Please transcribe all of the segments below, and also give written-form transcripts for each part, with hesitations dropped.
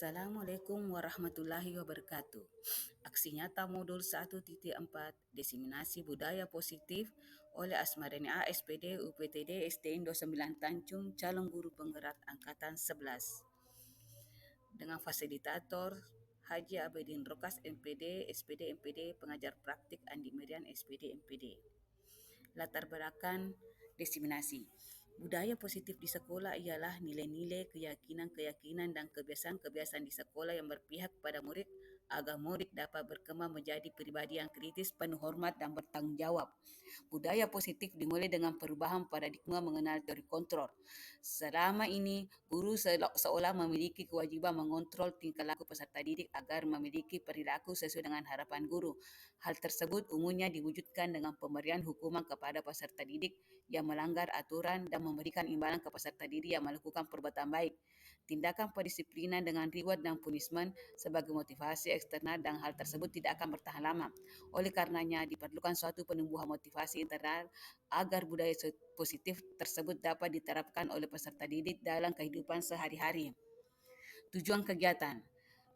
Assalamualaikum warahmatullahi wabarakatuh. Aksi nyata modul 1.4 Diseminasi Budaya Positif oleh Asmareni A SPD UPTD STN 29 Tanjung, calon guru penggerak angkatan 11. Dengan fasilitator Haji Abedin Rokas MPD, SPD MPD, pengajar praktik Andi Merian SPD MPD. Latar belakang diseminasi. Budaya positif di sekolah ialah nilai-nilai, keyakinan-keyakinan, dan kebiasaan-kebiasaan di sekolah yang berpihak pada murid agar murid dapat berkembang menjadi pribadi yang kritis, penuh hormat, dan bertanggung jawab. Budaya positif dimulai dengan perubahan paradigma mengenal teori kontrol. Selama ini, guru seolah memiliki kewajiban mengontrol tingkah laku peserta didik agar memiliki perilaku sesuai dengan harapan guru. Hal tersebut umumnya diwujudkan dengan pemberian hukuman kepada peserta didik yang melanggar aturan dan memberikan imbalan ke peserta didik yang melakukan perbuatan baik. Tindakan pendisiplinan dengan reward dan punishment sebagai motivasi eksternal, dan hal tersebut tidak akan bertahan lama. Oleh karenanya, diperlukan suatu penumbuhan motivasi internal agar budaya positif tersebut dapat diterapkan oleh peserta didik dalam kehidupan sehari-hari. Tujuan kegiatan.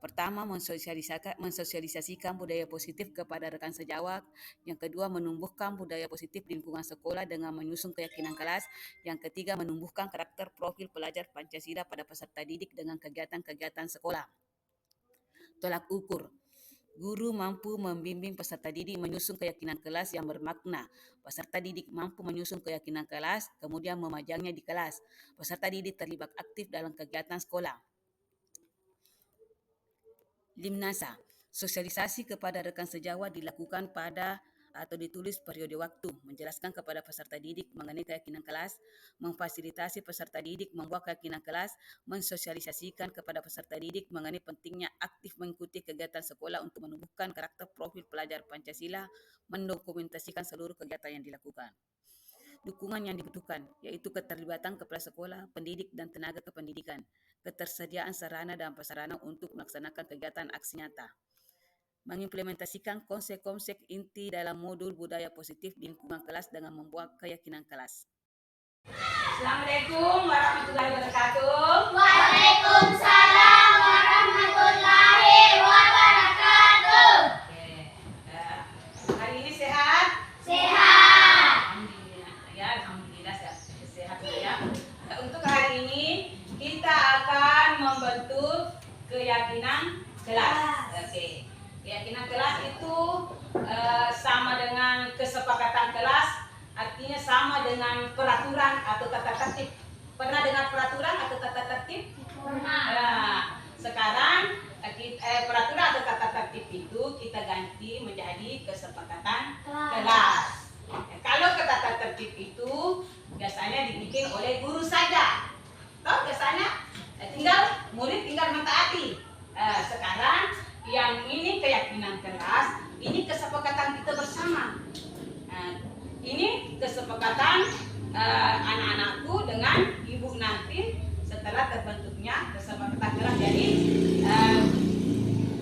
Pertama, mensosialisasikan budaya positif kepada rekan sejawat. Yang kedua, menumbuhkan budaya positif di lingkungan sekolah dengan menyusun keyakinan kelas. Yang ketiga, menumbuhkan karakter profil pelajar Pancasila pada peserta didik dengan kegiatan-kegiatan sekolah. Tolak ukur. Guru mampu membimbing peserta didik menyusun keyakinan kelas yang bermakna. Peserta didik mampu menyusun keyakinan kelas, kemudian memajangnya di kelas. Peserta didik terlibat aktif dalam kegiatan sekolah. Limnasa. Sosialisasi kepada rekan sejawat dilakukan pada atau ditulis periode waktu, menjelaskan kepada peserta didik mengenai keyakinan kelas, memfasilitasi peserta didik membuat keyakinan kelas, mensosialisasikan kepada peserta didik mengenai pentingnya aktif mengikuti kegiatan sekolah untuk menumbuhkan karakter profil pelajar Pancasila, mendokumentasikan seluruh kegiatan yang dilakukan. Dukungan yang dibutuhkan, yaitu keterlibatan kepala sekolah, pendidik, dan tenaga kependidikan, ketersediaan sarana dan prasarana untuk melaksanakan kegiatan aksi nyata, mengimplementasikan konsep-konsep inti dalam modul budaya positif di lingkungan kelas dengan membuat keyakinan kelas. Assalamualaikum warahmatullahi wabarakatuh. Waalaikumsalam warahmatullahi wabarakatuh. Hari ini sehat? Sehat. Alhamdulillah sehat ya. Untuk hari ini kita akan membentuk keyakinan kelas. Oke. Keyakinan kelas itu sama dengan kesepakatan kelas, artinya sama dengan peraturan atau tata tertib. Pernah dengar peraturan atau tata tertib? Pernah. Sekarang peraturan atau tata tertib itu kita ganti menjadi kesepakatan kelas. Kalau ke tata tertib itu biasanya dibikin oleh guru saja. Tahu biasanya tinggal murid tinggal mentaati. Sekarang yang ini keyakinan kelas, ini kesepakatan kita bersama. Ini kesepakatan anak-anakku dengan ibu nanti setelah terbentuknya kesepakatan kelas.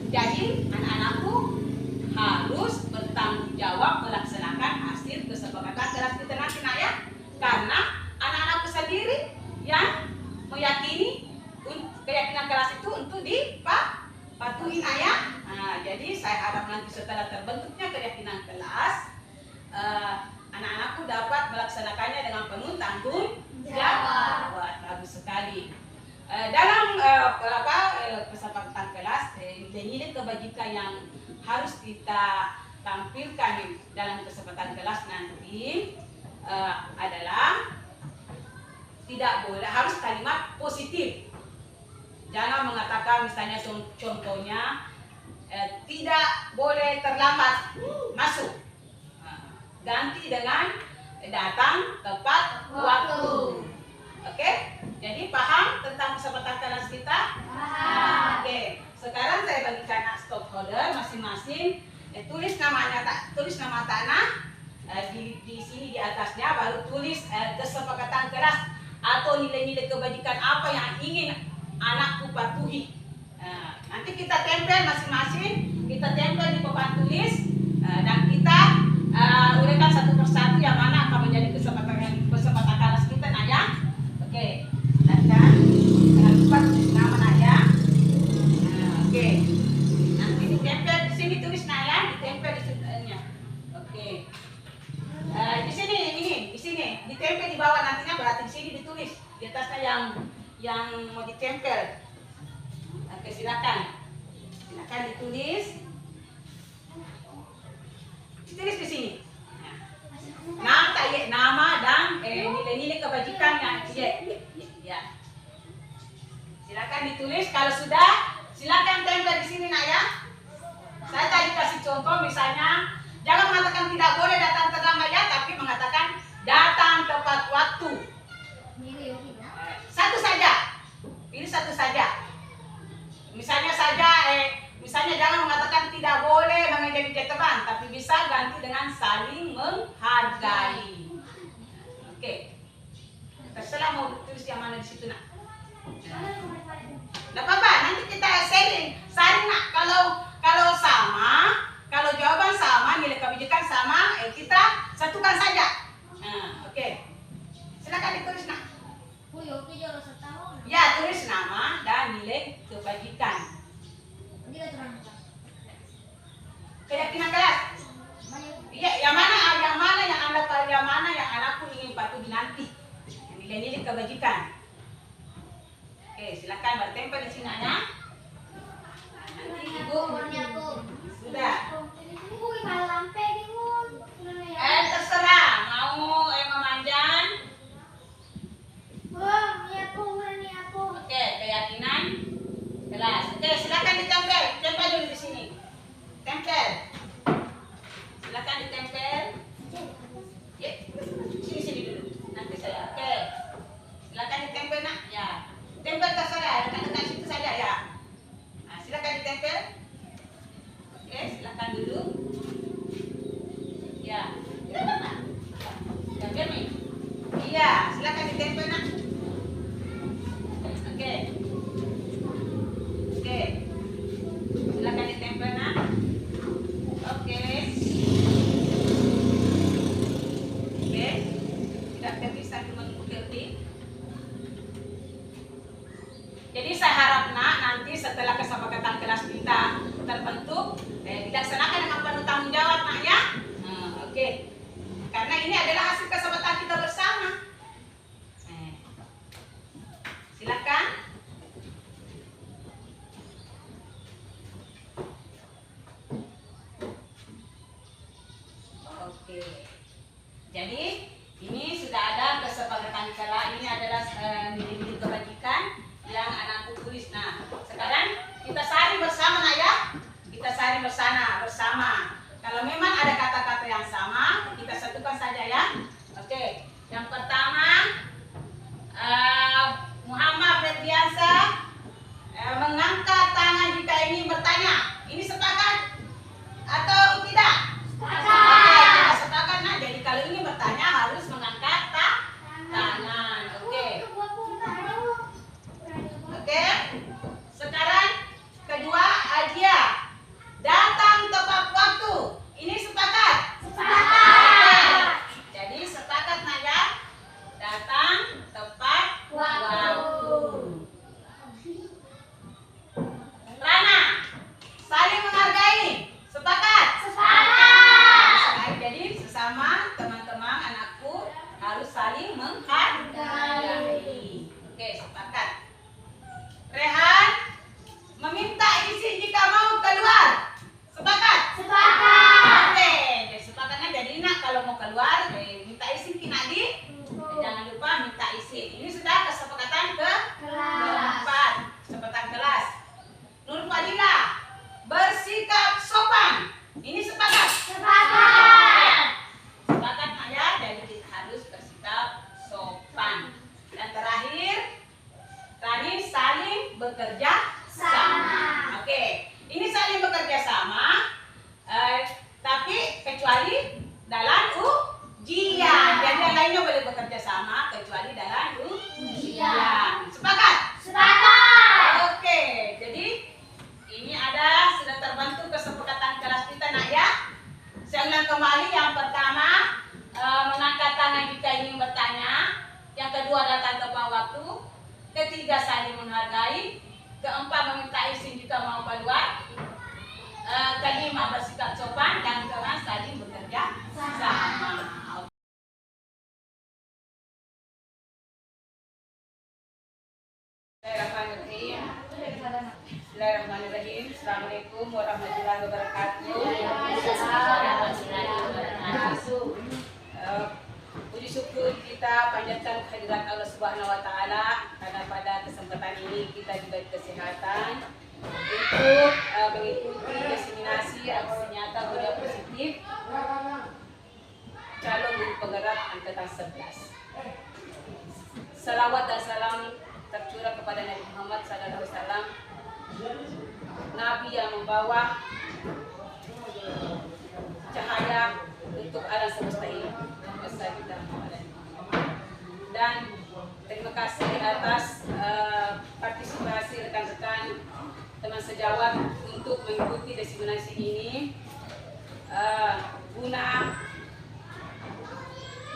Jadi anak-anakku harus bertanggung jawab melaksanakan hasil kesepakatan kelas kita nanti, nak ya. Karena anak-anakku sendiri yang meyakini keyakinan kelas itu untuk dipatuhi, nak ya. Jadi saya harap nanti setelah terbentuknya keyakinan kelas, anak-anakku dapat melaksanakannya dengan penuh tanggung jawab. Bagus sekali. Dalam kesepakatan kelas, nilai-nilai kebajikan yang harus kita tampilkan dalam kesempatan kelas nanti adalah tidak boleh, harus kalimat positif. Jangan mengatakan misalnya contohnya tidak boleh terlambat masuk. Ganti dengan datang tepat waktu. Oke? Jadi paham tentang kesempatan kelas kita? Paham. Oke. Sekarang saya bagikan stakeholder masing-masing, tulis nama tanah di sini di atasnya, baru tulis kesepakatan kelas atau nilai-nilai kebajikan apa yang ingin anakku patuhi. Nanti kita tempel masing-masing, kita tempel di papan tulis, dan kita uraikan satu persatu yang mana akan menjadi kesepakatan kelas kita, nak ya. Oke. Dan jangan lupa tulis nama, nak ya. yang mau ditempel. Oke, silakan. Silakan ditulis. Ditulis di sini. Nama dan nilai-nilai kebajikan yang ya. Silakan ditulis. Kalau sudah, silakan tempel di sini nak ya. Saya tadi kasih contoh misalnya, jangan mengatakan tidak boleh datang terlambat ya, tapi mengatakan datang tepat waktu. Satu saja. Pilih satu saja. Misalnya jangan mengatakan tidak boleh mengenai teman, tapi bisa ganti dengan saling menghargai. Oke. Terserah mau tulis yang mana di situ nak. Tidak apa-apa, nanti kita saring nak. Kalau sama, kalau jawaban sama, nilai kebajikan sama, kita satukan saja. Oke. Silakan ditulis nak. Ya, tulis nama dan nilai kebajikan. Keyakinan kelas. Iya, yang mana yang anakku ingin patuhi nanti. Nilai-nilai kebajikan. Oke, silakan bertempel di sini ya. Nanti ibu sudah. Terserah mau memanjang. Oke, keyakinan kelas. Oke, silakan ditempel. Tempel dulu di sini. Tempel. Silakan ditempel. Ya, sini dulu. Nanti saya. Oke. Silakan ditempel nak. Ya. Tempel terserah. Dekat-dekat situ saja ya. Nah, silakan ditempel. Oke, silakan dulu. Ya. Tidak apa-apa. Tempel nih. Iya, silakan ditempel nak. Oke. Oke. Silakan ditempel nak. Oke. Oke. Tidak terpisah cuma mengikuti. Jadi saya harap nak nanti setelah kesepakatan kelas kita terbentuk, dilaksanakan dengan penuh tanggung jawab nak ya. Oke. Karena ini adalah hasil kesepakatan kita bersama. Silakan. Oke. Jadi ini sudah ada kesepakatan kelas. Ini adalah nilai-nilai kebajikan yang anakku tulis. Nah, sekarang kita saring bersama nak ya. Kita saring bersama. Kalau memang ada kata-kata yang sama, kita satukan saja ya. Oke. Yang pertama, Muhammad Ferdiansa mengangkat tangan jika ingin bertanya. Ini sepakat atau tidak? Sepakat. Oke, kita sepakat nah. Jadi kalau ingin bertanya harus mengangkat tangan. Oke. Oke. Sekarang kedua, Ajia datang tepat waktu. Ini sepakat? Sepakat. Jadi sepakat nak ya. Datang tepat waktu. Rana, saling menghargai. Sepakat? Sepakat. Jadi sesama teman-teman anakku harus saling menghargai. Oke, sepakat. Rehan meminta isi jika mau keluar. Sepakat? Sepakat. Oke, jadi sepakatnya jadi nak kalau mau keluar minta izin kinadi. Jangan lupa minta izin. Ini sudah kesepakatan keempat. Kesepakatan kelas. Nur Fadila bersikap sopan. Ini sepakat? Sepakat. Sepakat nak ya, jadi harus bersikap sopan. Dan terakhir, tadi saling bekerja sama. Oke, ini saling bekerja sama, tapi kecuali dalam ujian. Jadi yang lainnya boleh bekerja sama kecuali dalam ujian. Sepakat? Sepakat. Oke, jadi ini sudah terbentuk kesepakatan kelas kita nak ya. Saya ulang kembali, yang pertama mengangkat tangan jika ingin bertanya. Yang kedua datang tepat waktu. Ketiga saling menghargai. Keempat meminta izin jika mau keluar. Kelima bersikap sopan. Dan keenam saling bekerja sama. warahmatullahi wabarakatuh. Puji syukur kita panjatkan kehadirat Allah Subhanahu wa taala karena pada kesempatan ini kita diberi kesehatan untuk mengikuti diseminasi aksi nyata budaya positif calon guru penggerak angkatan 11. Salawat dan salam tercurah kepada Nabi Muhammad SAW, Nabi yang membawa cahaya untuk alam semesta ini. Dan terima kasih atas partisipasi rekan-rekan teman sejawat untuk mengikuti diseminasi ini guna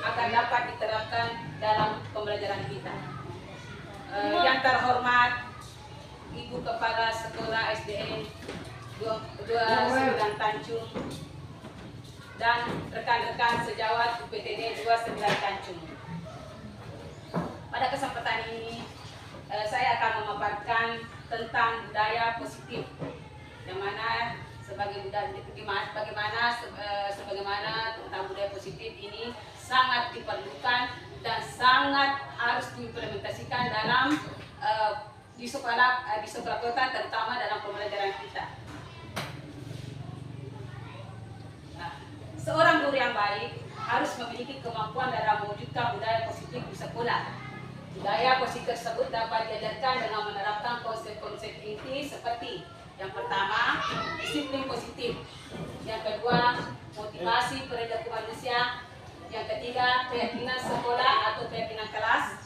agar dapat diterapkan dalam pembelajaran kita. Yang terhormat Ibu Kepala Sekolah SDN 29 Tanjung dan rekan-rekan sejawat UPTD 29 Tanjung. Pada kesempatan ini saya akan memaparkan tentang budaya positif, yang mana sebagaimana tentang budaya positif ini sangat diperlukan dan sangat harus diimplementasikan dalam di sekolah kota, terutama dalam pembelajaran kita. Nah, seorang guru yang baik harus memiliki kemampuan dalam mewujudkan budaya positif di sekolah. Budaya positif tersebut dapat diajarkan dengan menerapkan konsep-konsep inti seperti yang pertama, disiplin positif. Yang kedua, motivasi perilaku manusia. Yang ketiga, keyakinan sekolah atau keyakinan kelas.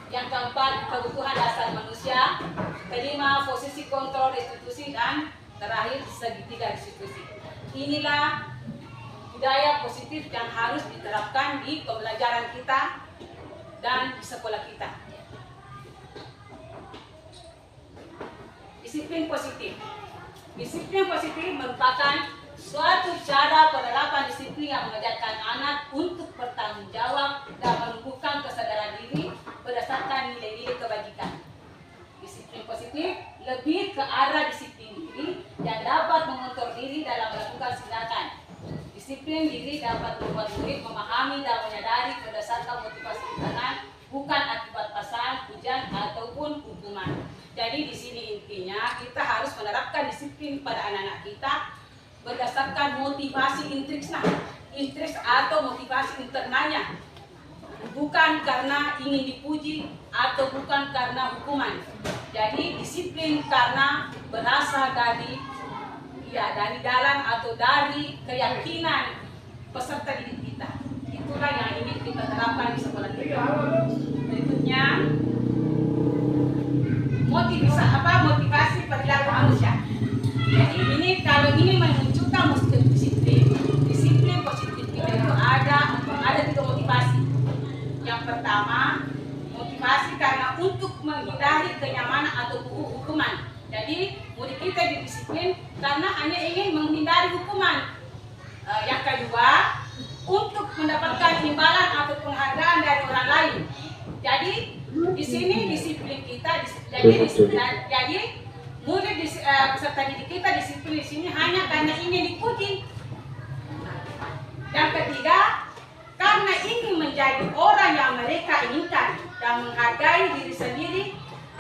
Yang keempat, kebutuhan dasar manusia. Kelima, posisi kontrol institusi. Dan terakhir, segitiga institusi. Inilah budaya positif yang harus diterapkan di pembelajaran kita dan di sekolah kita. Disiplin positif. Disiplin positif merupakan suatu cara penerapan disiplin yang mengajarkan anak untuk bertanggung jawab dan menumbuhkan kesadaran diri berdasarkan nilai-nilai kebajikan. Disiplin positif lebih ke arah disiplin diri yang dapat mengontrol diri dalam melakukan tindakan. Disiplin diri dapat membuat murid memahami dan menyadari berdasarkan motivasi internal, bukan akibat paksaan, ujian ataupun hukuman. Jadi di sini intinya kita harus menerapkan disiplin pada anak-anak kita berdasarkan motivasi intriks atau motivasi internalnya, bukan karena ingin dipuji atau bukan karena hukuman. Jadi disiplin karena berasal dari dalam atau dari keyakinan peserta didik kita. Itulah yang ingin kita terapkan di sekolah kita. Berikutnya, motivasi perilaku manusia. Jadi ini kalau ini menunjukkan disiplin positif kita itu ada tiga motivasi. Yang pertama, motivasi karena untuk menghindari kenyamanan atau hukuman. Jadi murid kita didisiplin karena hanya ingin menghindari hukuman. Yang kedua, untuk mendapatkan imbalan atau penghargaan dari orang lain. Jadi di sini disiplin kita, jadi murid peserta didik kita disiplin di sini hanya karena ingin dipuji. Yang ketiga, karena ingin menjadi orang yang mereka inginkan dan menghargai diri sendiri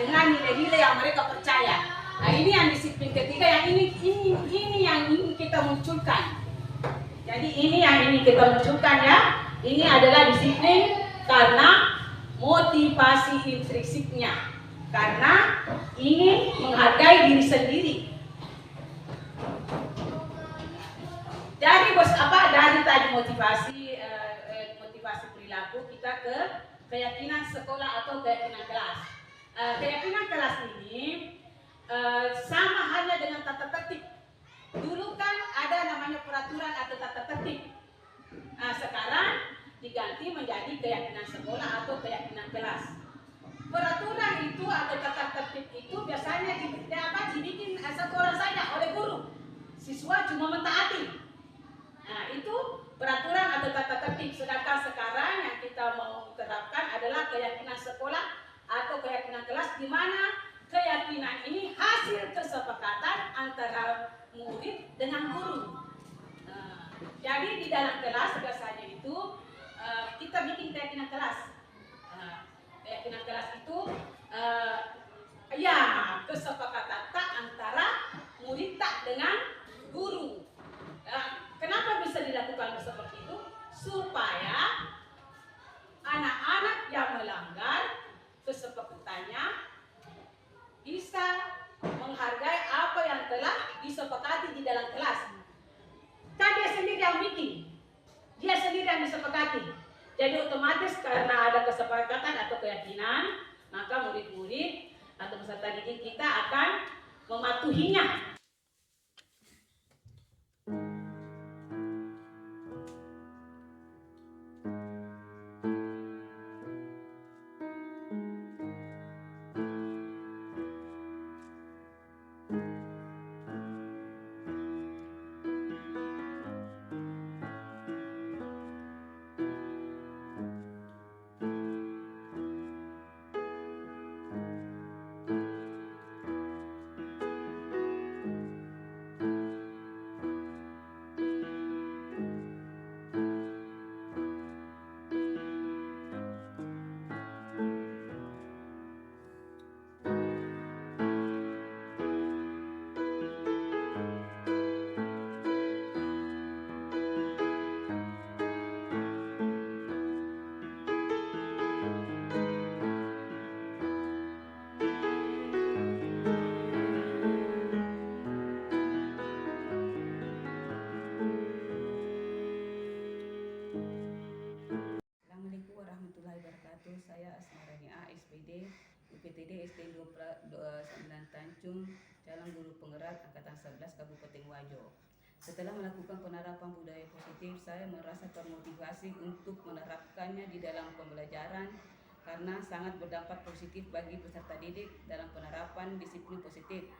dengan nilai-nilai yang mereka percaya. Nah, ini yang disiplin ketiga yang ini yang ingin kita munculkan. Jadi ini yang ingin kita munculkan ya. Ini adalah disiplin karena motivasi intrinsiknya, karena ingin menghargai diri sendiri. Dari tadi motivasi perilaku kita ke keyakinan sekolah atau keyakinan kelas. Keyakinan kelas ini sama halnya dengan tata tertib. Dulu kan ada namanya peraturan atau tata tertib. Sekarang diganti menjadi keyakinan sekolah atau keyakinan kelas. Peraturan itu atau tata tertib itu biasanya dibikin satu orang saja oleh guru. Siswa cuma mentaati. Nah, itu peraturan atau tata tertib. Sedangkan sekarang yang kita mau terapkan adalah keyakinan sekolah atau keyakinan kelas, di mana keyakinan keyakinan ini hasil kesepakatan antara murid dengan guru. Jadi di dalam kelas biasanya itu kita bikin keyakinan kelas. Keyakinan kelas itu ya kesepakatan tak antara murid tak dengan guru. Kenapa bisa dilakukan seperti itu? Supaya anak-anak yang melanggar kesepakatannya bisa menghargai apa yang telah disepakati di dalam kelas. Kan dia sendiri yang bikin, dia sendiri yang disepakati. Jadi otomatis karena ada kesepakatan atau keyakinan, maka murid-murid atau peserta didik kita akan mematuhinya. Assalamualaikum warahmatullahi wabarakatuh. Saya Asmarani A, SPD, UPTD SD 29 Tanjung, calon guru penggerak Angkatan 11 Kabupaten Wajo. Setelah melakukan penerapan budaya positif, saya merasa termotivasi untuk menerapkannya di dalam pembelajaran karena sangat berdampak positif bagi peserta didik dalam penerapan disiplin positif.